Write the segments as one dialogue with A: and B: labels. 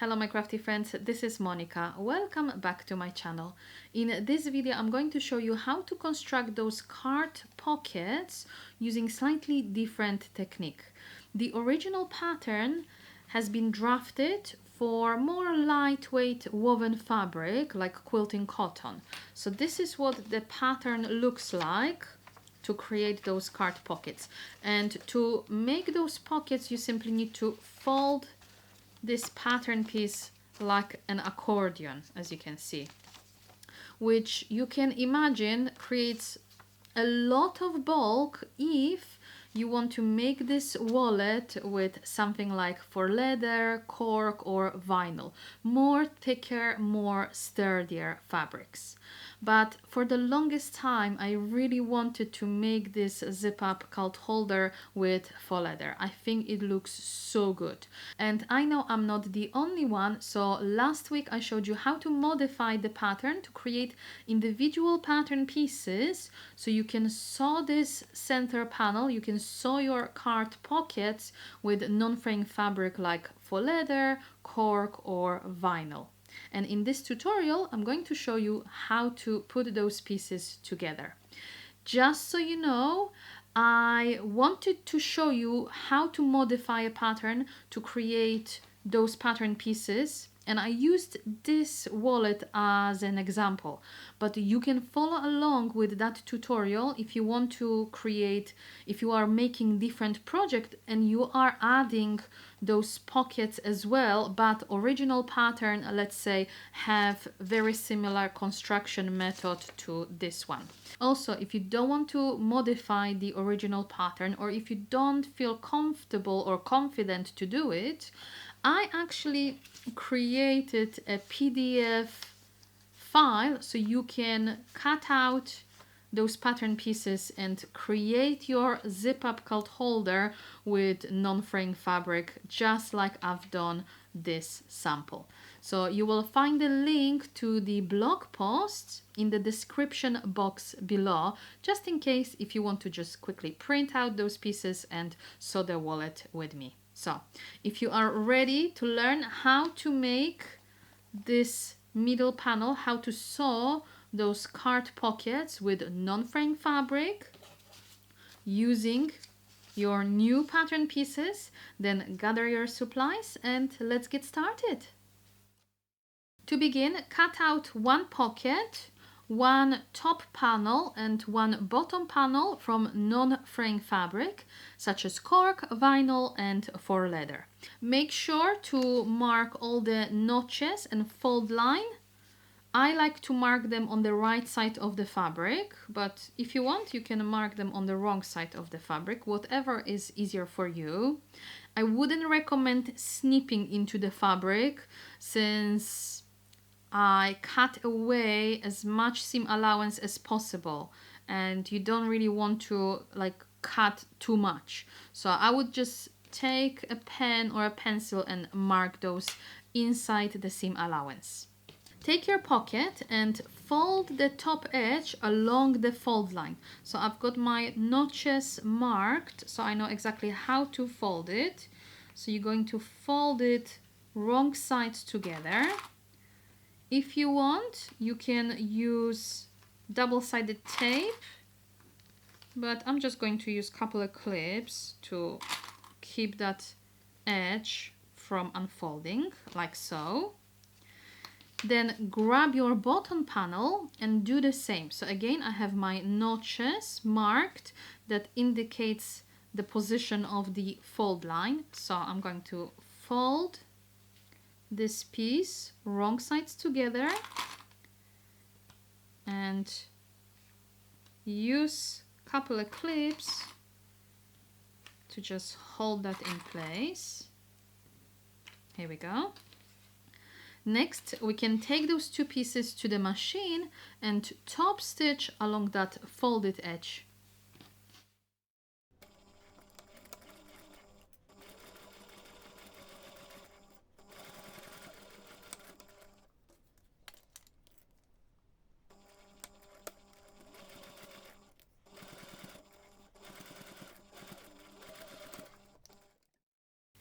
A: Hello my crafty friends, this is Monica. Welcome back to my channel. In this video I'm going to show you how to construct those card pockets using slightly different technique. The original pattern has been drafted for more lightweight woven fabric like quilting cotton. So this is what the pattern looks like to create those card pockets. And to make those pockets you simply need to fold this pattern piece like an accordion, as you can see, which you can imagine creates a lot of bulk if you want to make this wallet with something like for leather, cork or vinyl, more thicker, more sturdier fabrics. But for the longest time I really wanted to make this zip-up card holder with faux leather. I think it looks so good, and I know I'm not the only one. So last week I showed you how to modify the pattern to create individual pattern pieces, so you can sew this center panel, you can sew your card pockets with non-fraying fabric like faux leather, cork or vinyl. And in this tutorial I'm going to show you how to put those pieces together. Just so you know, I wanted to show you how to modify a pattern to create those pattern pieces, and I used this wallet as an example, but you can follow along with that tutorial if you want to create, if you are making different project and you are adding those pockets as well, but original pattern, let's say, have very similar construction method to this one. Also, if you don't want to modify the original pattern, or if you don't feel comfortable or confident to do it, I actually created a PDF file so you can cut out those pattern pieces and create your zip-up card holder with non-fraying fabric, just like I've done this sample. So you will find the link to the blog post in the description box below, just in case if you want to just quickly print out those pieces and sew the wallet with me. So if you are ready to learn how to make this middle panel, how to sew those card pockets with non-fraying fabric using your new pattern pieces, then gather your supplies and let's get started. To begin, cut out one pocket, one top panel and one bottom panel from non-fraying fabric such as cork, vinyl and faux leather. Make sure to mark all the notches and fold line. I like to mark them on the right side of the fabric, but if you want you can mark them on the wrong side of the fabric, whatever is easier for you. I wouldn't recommend snipping into the fabric since I cut away as much seam allowance as possible and you don't really want to like cut too much. So I would just take a pen or a pencil and mark those inside the seam allowance. Take your pocket and fold the top edge along the fold line. So I've got my notches marked, so I know exactly how to fold it. So you're going to fold it wrong sides together. If you want, you can use double-sided tape, but I'm just going to use a couple of clips to keep that edge from unfolding, like so. Then grab your bottom panel and do the same. So again, I have my notches marked that indicates the position of the fold line. So I'm going to fold this piece wrong sides together and use a couple of clips to just hold that in place. Here we go. Next, we can take those two pieces to the machine and top stitch along that folded edge.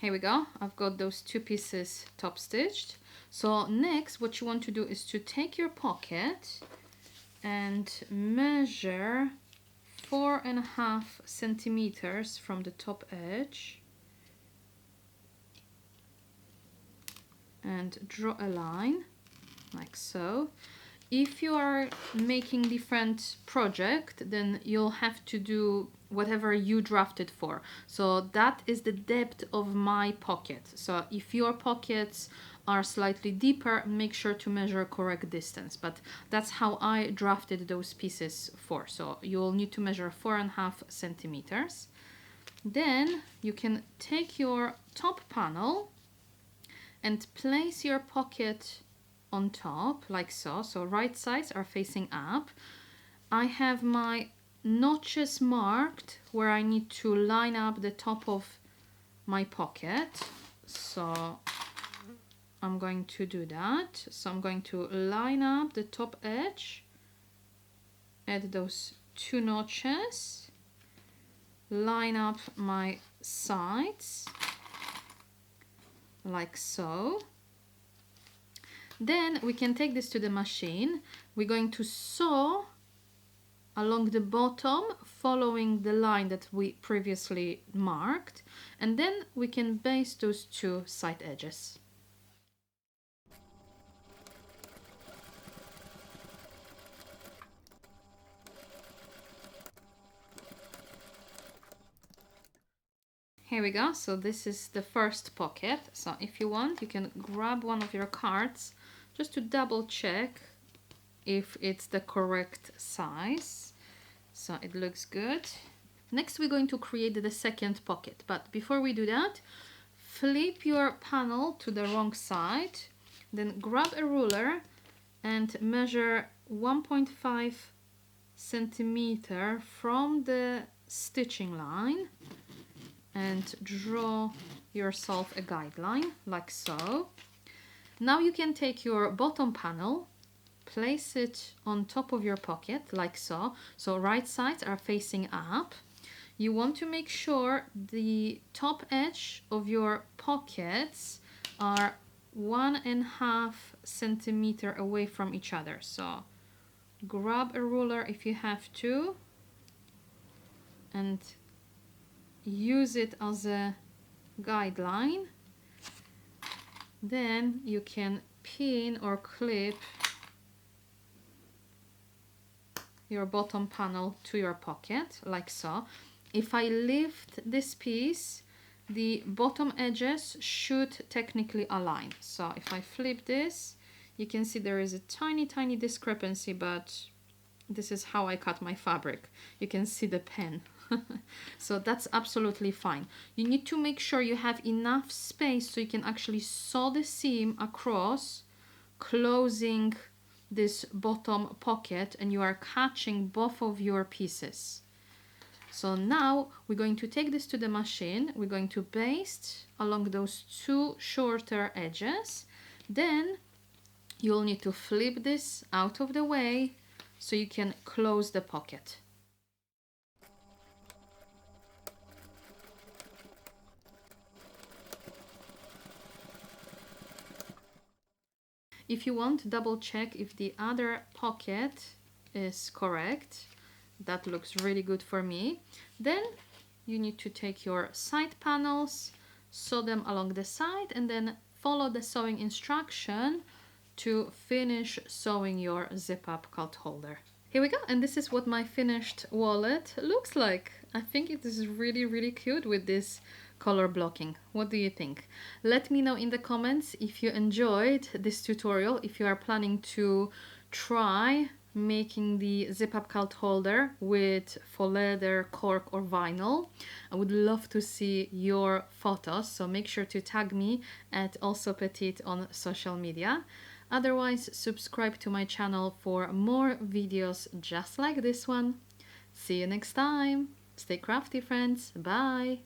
A: Here we go. I've got those two pieces top stitched. So next what you want to do is to take your pocket and measure 4.5 centimeters from the top edge and draw a line like so. If you are making different project, then you'll have to do whatever you drafted for. So that is the depth of my pocket. So if your pockets are slightly deeper, make sure to measure correct distance. But that's how I drafted those pieces for. So you'll need to measure 4.5 centimeters. Then you can take your top panel and place your pocket on top like so. So right sides are facing up. I have my notches marked where I need to line up the top of my pocket. So I'm going to do that. So I'm going to line up the top edge, add those two notches, line up my sides like so. Then we can take this to the machine. We're going to sew along the bottom following the line that we previously marked, and then we can baste those two side edges. Here we go. So this is the first pocket. So if you want, you can grab one of your cards just to double check if it's the correct size. So it looks good. Next we're going to create the second pocket, but before we do that, flip your panel to the wrong side, then grab a ruler and measure 1.5 centimeter from the stitching line and draw yourself a guideline like so. Now you can take your bottom panel, place it on top of your pocket like so. So right sides are facing up. You want to make sure the top edge of your pockets are 1.5 centimeter away from each other. So grab a ruler if you have to and use it as a guideline. Then you can pin or clip your bottom panel to your pocket like so. If I lift this piece, the bottom edges should technically align. So if I flip this, you can see there is a tiny discrepancy, but this is how I cut my fabric. You can see the pen. So that's absolutely fine. You need to make sure you have enough space so you can actually sew the seam across, closing this bottom pocket, and you are catching both of your pieces. So now we're going to take this to the machine. We're going to baste along those two shorter edges. Then you'll need to flip this out of the way so you can close the pocket. If you want, double check if the other pocket is correct. That looks really good for me. Then you need to take your side panels, sew them along the side, and then follow the sewing instruction to finish sewing your zip-up cardholder. Here we go, and this is what my finished wallet looks like. I think it is really cute with this color blocking. What do you think? Let me know in the comments if you enjoyed this tutorial, if you are planning to try making the zip-up cardholder with faux leather, cork or vinyl. I would love to see your photos, so make sure to tag me at Allsewpetite on social media. Otherwise, subscribe to my channel for more videos just like this one. See you next time. Stay crafty, friends. Bye.